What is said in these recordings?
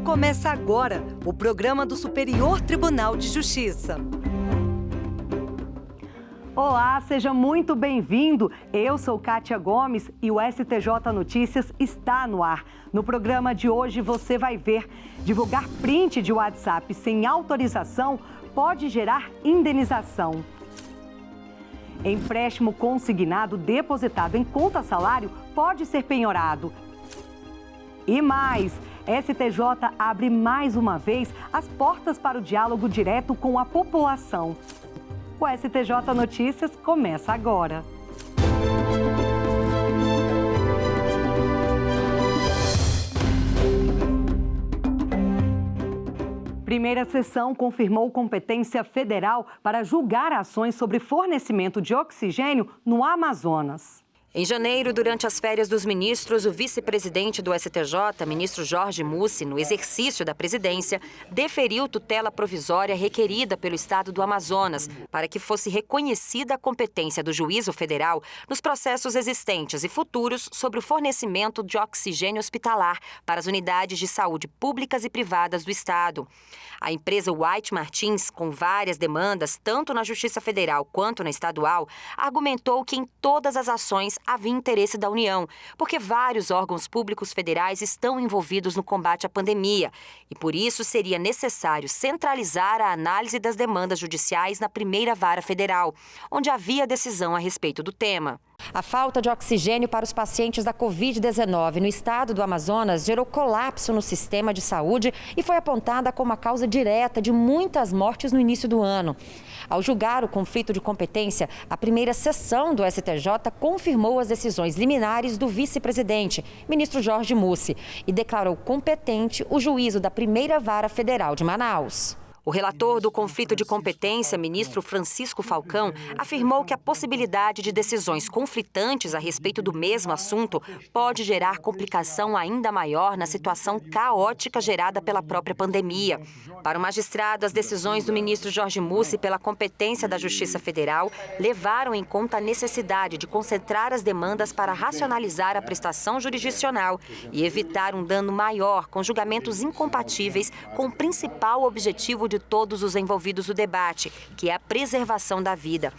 Começa agora o programa do Superior Tribunal de Justiça. Olá, seja muito bem-vindo. Eu sou Kátia Gomes e o STJ Notícias está no ar. No programa de hoje você vai ver: divulgar print de WhatsApp sem autorização pode gerar indenização. Empréstimo consignado depositado em conta salário pode ser penhorado. E mais, STJ abre mais uma vez as portas para o diálogo direto com a população. O STJ Notícias começa agora. Primeira sessão confirmou competência federal para julgar ações sobre fornecimento de oxigênio no Amazonas. Em janeiro, durante as férias dos ministros, o vice-presidente do STJ, ministro Jorge Mussi, no exercício da presidência, deferiu tutela provisória requerida pelo estado do Amazonas para que fosse reconhecida a competência do juízo federal nos processos existentes e futuros sobre o fornecimento de oxigênio hospitalar para as unidades de saúde públicas e privadas do estado. A empresa White Martins, com várias demandas, tanto na Justiça Federal quanto na estadual, argumentou que em todas as ações havia interesse da União, porque vários órgãos públicos federais estão envolvidos no combate à pandemia e, por isso, seria necessário centralizar a análise das demandas judiciais na primeira vara federal, onde havia decisão a respeito do tema. A falta de oxigênio para os pacientes da Covid-19 no estado do Amazonas gerou colapso no sistema de saúde e foi apontada como a causa direta de muitas mortes no início do ano. Ao julgar o conflito de competência, a primeira sessão do STJ confirmou as decisões liminares do vice-presidente, ministro Jorge Mussi, e declarou competente o juízo da primeira vara federal de Manaus. O relator do conflito de competência, ministro Francisco Falcão, afirmou que a possibilidade de decisões conflitantes a respeito do mesmo assunto pode gerar complicação ainda maior na situação caótica gerada pela própria pandemia. Para o magistrado, as decisões do ministro Jorge Mussi pela competência da Justiça Federal levaram em conta a necessidade de concentrar as demandas para racionalizar a prestação jurisdicional e evitar um dano maior com julgamentos incompatíveis com o principal objetivo de todos os envolvidos no debate, que é a preservação da vida.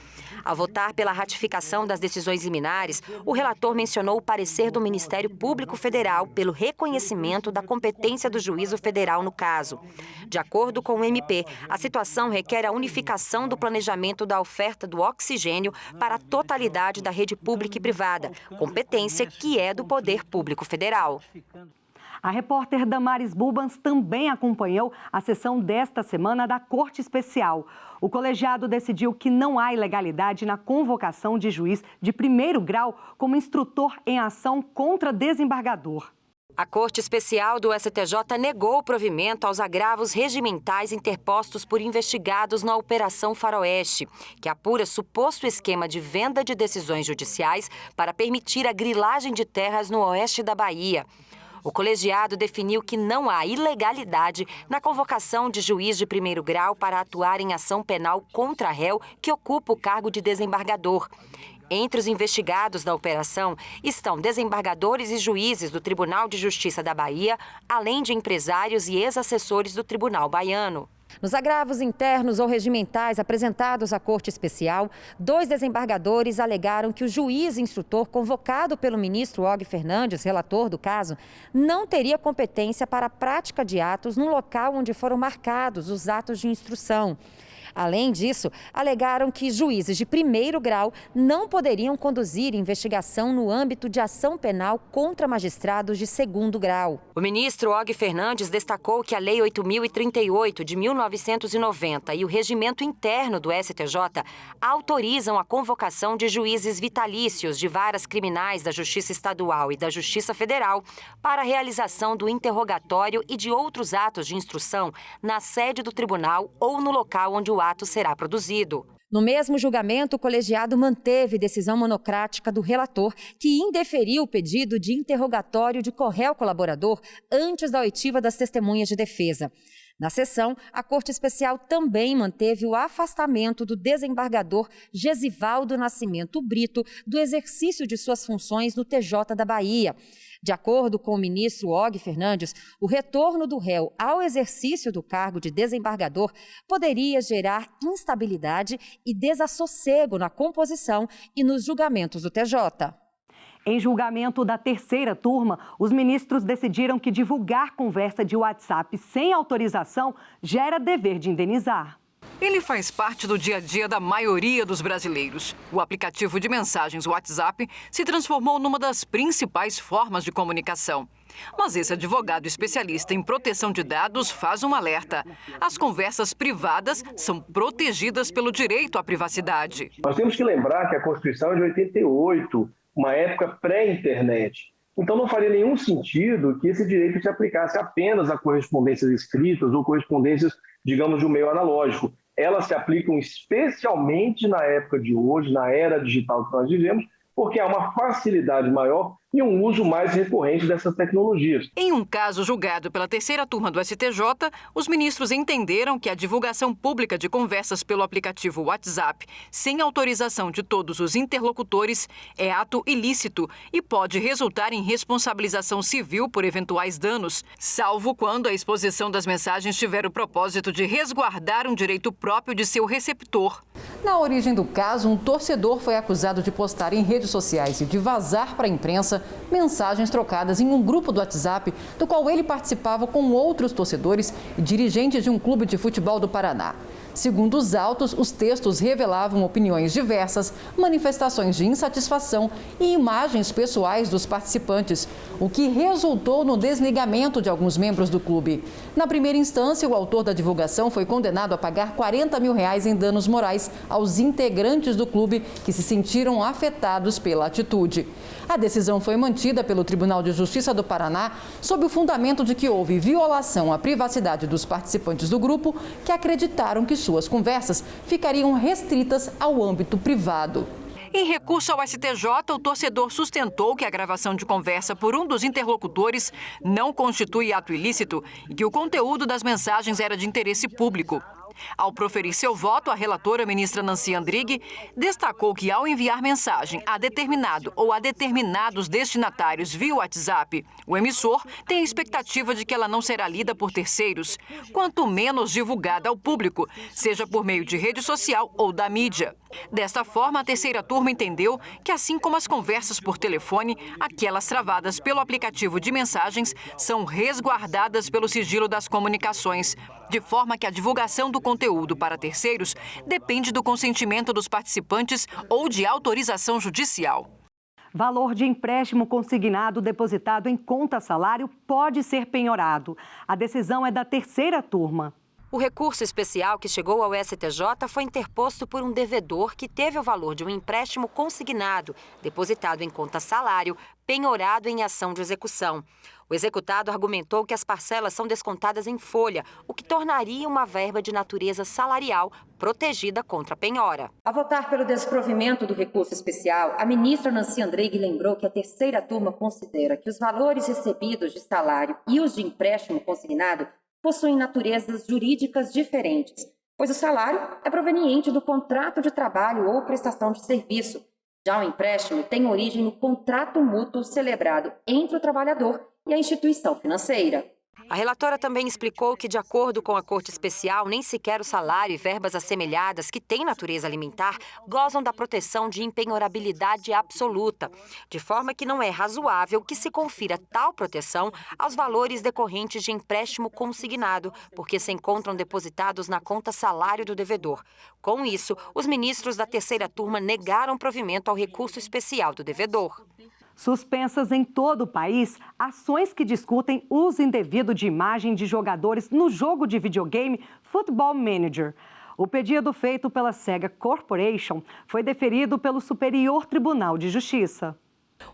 Ao votar pela ratificação das decisões liminares, o relator mencionou o parecer do Ministério Público Federal pelo reconhecimento da competência do juízo federal no caso. De acordo com o MP, a situação requer a unificação do planejamento da oferta do oxigênio para a totalidade da rede pública e privada, competência que é do Poder Público Federal. A repórter Damares Bulbans também acompanhou a sessão desta semana da Corte Especial. O colegiado decidiu que não há ilegalidade na convocação de juiz de primeiro grau como instrutor em ação contra desembargador. A Corte Especial do STJ negou o provimento aos agravos regimentais interpostos por investigados na Operação Faroeste, que apura suposto esquema de venda de decisões judiciais para permitir a grilagem de terras no oeste da Bahia. O colegiado definiu que não há ilegalidade na convocação de juiz de primeiro grau para atuar em ação penal contra réu que ocupa o cargo de desembargador. Entre os investigados da operação estão desembargadores e juízes do Tribunal de Justiça da Bahia, além de empresários e ex-assessores do Tribunal Baiano. Nos agravos internos ou regimentais apresentados à Corte Especial, 2 desembargadores alegaram que o juiz instrutor convocado pelo ministro Og Fernandes, relator do caso, não teria competência para a prática de atos no local onde foram marcados os atos de instrução. Além disso, alegaram que juízes de primeiro grau não poderiam conduzir investigação no âmbito de ação penal contra magistrados de segundo grau. O ministro Og Fernandes destacou que a Lei 8.038 de 1990 e o regimento interno do STJ autorizam a convocação de juízes vitalícios de varas criminais da Justiça Estadual e da Justiça Federal para a realização do interrogatório e de outros atos de instrução na sede do tribunal ou no local onde o ato será produzido. No mesmo julgamento, o colegiado manteve decisão monocrática do relator, que indeferiu o pedido de interrogatório de corréu colaborador antes da oitiva das testemunhas de defesa. Na sessão, a Corte Especial também manteve o afastamento do desembargador Gesivaldo Nascimento Brito do exercício de suas funções no TJ da Bahia. De acordo com o ministro Og Fernandes, o retorno do réu ao exercício do cargo de desembargador poderia gerar instabilidade e desassossego na composição e nos julgamentos do TJ. Em julgamento da terceira turma, os ministros decidiram que divulgar conversa de WhatsApp sem autorização gera dever de indenizar. Ele faz parte do dia a dia da maioria dos brasileiros. O aplicativo de mensagens WhatsApp se transformou numa das principais formas de comunicação. Mas esse advogado especialista em proteção de dados faz um alerta. As conversas privadas são protegidas pelo direito à privacidade. Nós temos que lembrar que a Constituição é de 88, uma época pré-internet. Então não faria nenhum sentido que esse direito se aplicasse apenas a correspondências escritas ou correspondências, digamos, de um meio analógico. Elas se aplicam especialmente na época de hoje, na era digital que nós vivemos, porque há uma facilidade maior e um uso mais recorrente dessas tecnologias. Em um caso julgado pela terceira turma do STJ, os ministros entenderam que a divulgação pública de conversas pelo aplicativo WhatsApp, sem autorização de todos os interlocutores, é ato ilícito e pode resultar em responsabilização civil por eventuais danos, salvo quando a exposição das mensagens tiver o propósito de resguardar um direito próprio de seu receptor. Na origem do caso, um torcedor foi acusado de postar em redes sociais e de vazar para a imprensa mensagens trocadas em um grupo do WhatsApp, do qual ele participava com outros torcedores e dirigentes de um clube de futebol do Paraná. Segundo os autos, os textos revelavam opiniões diversas, manifestações de insatisfação e imagens pessoais dos participantes, o que resultou no desligamento de alguns membros do clube. Na primeira instância, o autor da divulgação foi condenado a pagar R$40 mil em danos morais aos integrantes do clube que se sentiram afetados pela atitude. A decisão foi mantida pelo Tribunal de Justiça do Paraná sob o fundamento de que houve violação à privacidade dos participantes do grupo que acreditaram que suas conversas ficariam restritas ao âmbito privado. Em recurso ao STJ, o torcedor sustentou que a gravação de conversa por um dos interlocutores não constitui ato ilícito e que o conteúdo das mensagens era de interesse público. Ao proferir seu voto, a relatora, ministra Nancy Andrighi, destacou que ao enviar mensagem a determinado ou a determinados destinatários via WhatsApp, o emissor tem a expectativa de que ela não será lida por terceiros, quanto menos divulgada ao público, seja por meio de rede social ou da mídia. Desta forma, a terceira turma entendeu que, assim como as conversas por telefone, aquelas travadas pelo aplicativo de mensagens são resguardadas pelo sigilo das comunicações, de forma que a divulgação do conteúdo para terceiros depende do consentimento dos participantes ou de autorização judicial. Valor de empréstimo consignado depositado em conta salário pode ser penhorado. A decisão é da terceira turma. O recurso especial que chegou ao STJ foi interposto por um devedor que teve o valor de um empréstimo consignado, depositado em conta salário, penhorado em ação de execução. O executado argumentou que as parcelas são descontadas em folha, o que tornaria uma verba de natureza salarial protegida contra a penhora. Ao votar pelo desprovimento do recurso especial, a ministra Nancy Andrighi lembrou que a terceira turma considera que os valores recebidos de salário e os de empréstimo consignado possuem naturezas jurídicas diferentes, pois o salário é proveniente do contrato de trabalho ou prestação de serviço. Já o empréstimo tem origem no contrato mútuo celebrado entre o trabalhador e a instituição financeira. A relatora também explicou que, de acordo com a Corte Especial, nem sequer o salário e verbas assemelhadas que têm natureza alimentar gozam da proteção de impenhorabilidade absoluta, de forma que não é razoável que se confira tal proteção aos valores decorrentes de empréstimo consignado, porque se encontram depositados na conta salário do devedor. Com isso, os ministros da terceira turma negaram provimento ao recurso especial do devedor. Suspensas em todo o país, ações que discutem uso indevido de imagem de jogadores no jogo de videogame Football Manager. O pedido feito pela Sega Corporation foi deferido pelo Superior Tribunal de Justiça.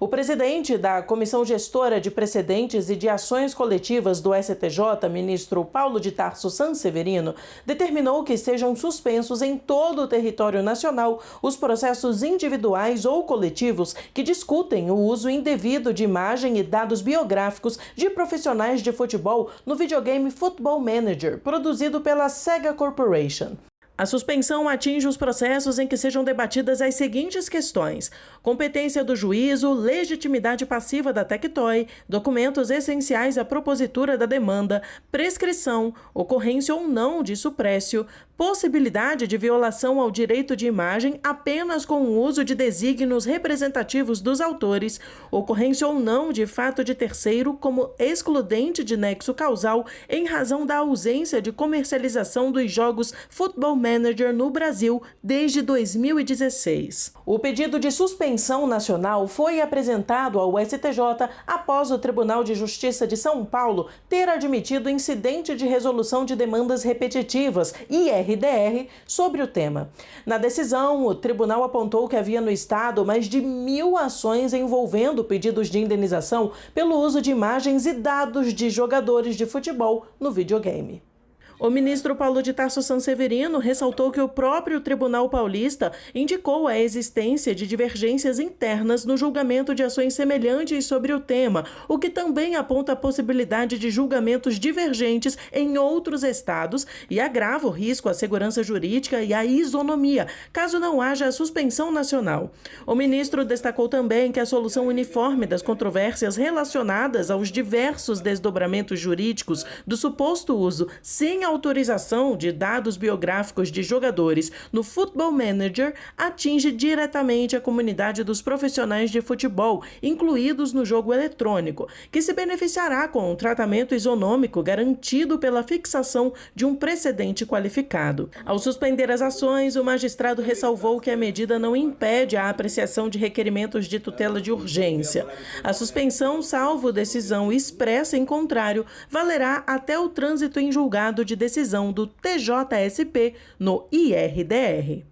O presidente da Comissão Gestora de Precedentes e de Ações Coletivas do STJ, ministro Paulo de Tarso Sanseverino, determinou que sejam suspensos em todo o território nacional os processos individuais ou coletivos que discutem o uso indevido de imagem e dados biográficos de profissionais de futebol no videogame Football Manager, produzido pela Sega Corporation. A suspensão atinge os processos em que sejam debatidas as seguintes questões: competência do juízo, legitimidade passiva da Tectoy, documentos essenciais à propositura da demanda, prescrição, ocorrência ou não de suprécio, possibilidade de violação ao direito de imagem apenas com o uso de desígnios representativos dos autores, ocorrência ou não de fato de terceiro como excludente de nexo causal em razão da ausência de comercialização dos jogos Football Manager no Brasil desde 2016. O pedido de suspensão nacional foi apresentado ao STJ após o Tribunal de Justiça de São Paulo ter admitido incidente de resolução de demandas repetitivas, IRDR, sobre o tema. Na decisão, o tribunal apontou que havia no estado mais de 1.000 ações envolvendo pedidos de indenização pelo uso de imagens e dados de jogadores de futebol no videogame. O ministro Paulo de Tarso Sanseverino ressaltou que o próprio Tribunal Paulista indicou a existência de divergências internas no julgamento de ações semelhantes sobre o tema, o que também aponta a possibilidade de julgamentos divergentes em outros estados e agrava o risco à segurança jurídica e à isonomia, caso não haja a suspensão nacional. O ministro destacou também que a solução uniforme das controvérsias relacionadas aos diversos desdobramentos jurídicos do suposto uso sem autorização de dados biográficos de jogadores no Football Manager atinge diretamente a comunidade dos profissionais de futebol, incluídos no jogo eletrônico, que se beneficiará com um tratamento isonômico garantido pela fixação de um precedente qualificado. Ao suspender as ações, o magistrado ressalvou que a medida não impede a apreciação de requerimentos de tutela de urgência. A suspensão, salvo decisão expressa em contrário, valerá até o trânsito em julgado de decisão do TJSP no IRDR.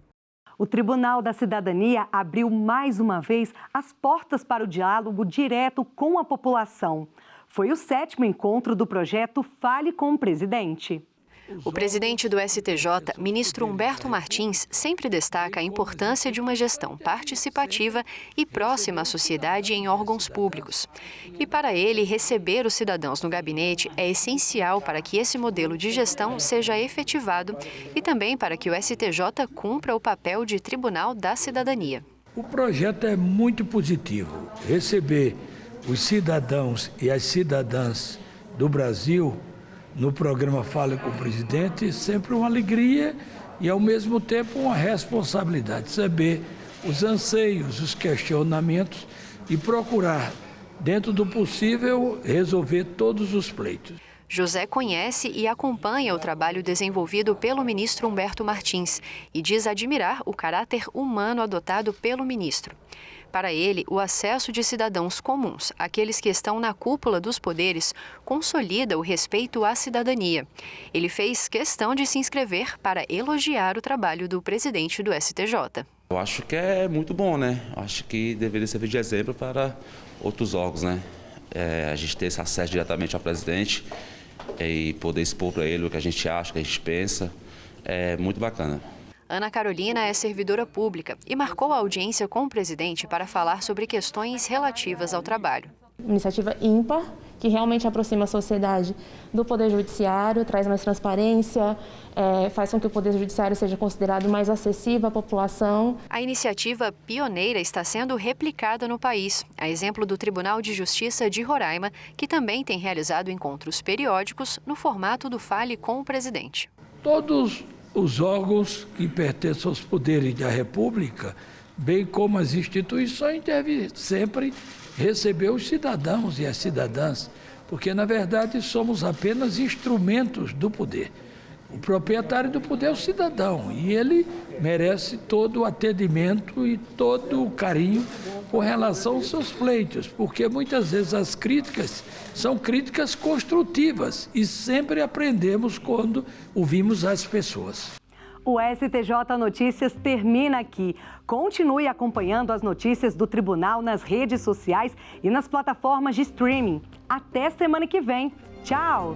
O Tribunal da Cidadania abriu mais uma vez as portas para o diálogo direto com a população. Foi o 7º encontro do projeto Fale com o Presidente. O presidente do STJ, ministro Humberto Martins, sempre destaca a importância de uma gestão participativa e próxima à sociedade em órgãos públicos. E para ele, receber os cidadãos no gabinete é essencial para que esse modelo de gestão seja efetivado e também para que o STJ cumpra o papel de Tribunal da Cidadania. O projeto é muito positivo. Receber os cidadãos e as cidadãs do Brasil no programa Fale com o Presidente, sempre uma alegria e, ao mesmo tempo, uma responsabilidade. Saber os anseios, os questionamentos e procurar, dentro do possível, resolver todos os pleitos. José conhece e acompanha o trabalho desenvolvido pelo ministro Humberto Martins e diz admirar o caráter humano adotado pelo ministro. Para ele, o acesso de cidadãos comuns, aqueles que estão na cúpula dos poderes, consolida o respeito à cidadania. Ele fez questão de se inscrever para elogiar o trabalho do presidente do STJ. Eu acho que é muito bom, né? Acho que deveria servir de exemplo para outros órgãos, né? A gente ter esse acesso diretamente ao presidente e poder expor para ele o que a gente acha, o que a gente pensa, é muito bacana. Ana Carolina é servidora pública e marcou a audiência com o presidente para falar sobre questões relativas ao trabalho. Iniciativa ímpar, que realmente aproxima a sociedade do Poder Judiciário, traz mais transparência, faz com que o Poder Judiciário seja considerado mais acessível à população. A iniciativa pioneira está sendo replicada no país, a exemplo do Tribunal de Justiça de Roraima, que também tem realizado encontros periódicos no formato do Fale com o Presidente. Todos os órgãos que pertencem aos poderes da República, bem como as instituições, devem sempre receber os cidadãos e as cidadãs, porque, na verdade, somos apenas instrumentos do poder. O proprietário do poder é o cidadão e ele merece todo o atendimento e todo o carinho com relação aos seus pleitos, porque muitas vezes as críticas são críticas construtivas e sempre aprendemos quando ouvimos as pessoas. O STJ Notícias termina aqui. Continue acompanhando as notícias do tribunal nas redes sociais e nas plataformas de streaming. Até semana que vem. Tchau!